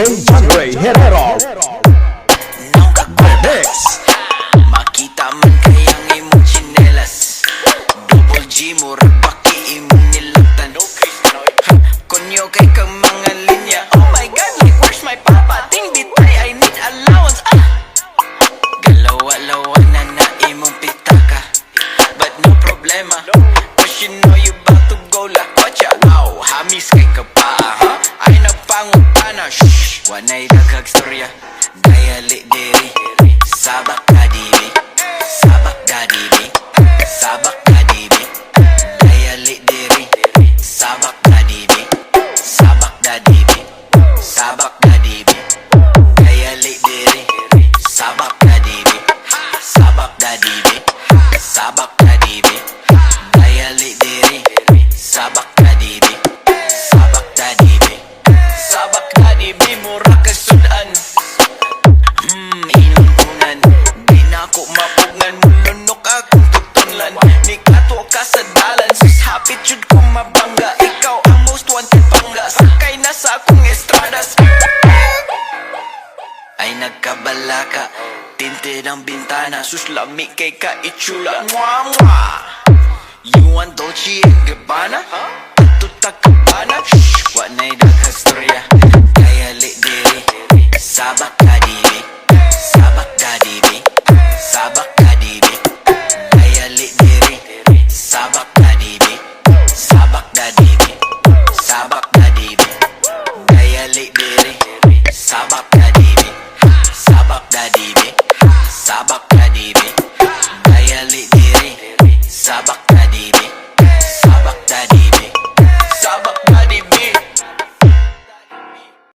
DJ Andre Herrero Nung kagwadex makita man kayang imong chinelas. Double G mo rapaki imong nilatan. Konyo kay kang mga linya. Oh my god, like where's my papa? Ting bitay, I need allowance. Galawa-lawa na imong pitaka. But no problema, cause you know you bout to go like watcha. Ow, hamis kay kapaa, huh? Ay nagpangutana. Shhh, wanay daghag storya. Dayali diri, sabak ka dibi. Sabak ka dibi, sabak ka dibi. Dayali diri, sabak ka dibi. Sabak ka dibi, sabak ka dibi. Dayali diri, sabak ka dibi. Sabak ka dibi, sabak ka dibi. Dayali diri, sabak ka dibi. Sabak ka dibi, sabak ka dibi. Mura ka sudan. Inungunan, di na ako mapugngan. Mulunok akong tutunlan. Ni kato ka sa dalan. Sus hapit yun ko mabangga. Ikaw ang most wanted pangga. Sakay na sa akong estradas. Ay nagkabala ka, tinted ang bintana. Sus lami kay ka itsula. Mwah mwah. You want Dolce & Gabbana? Tutak kabana? Shhh, wanay daghastorya. Kaya li diri, sabak ka dibi. Sabak ka dibi, sabak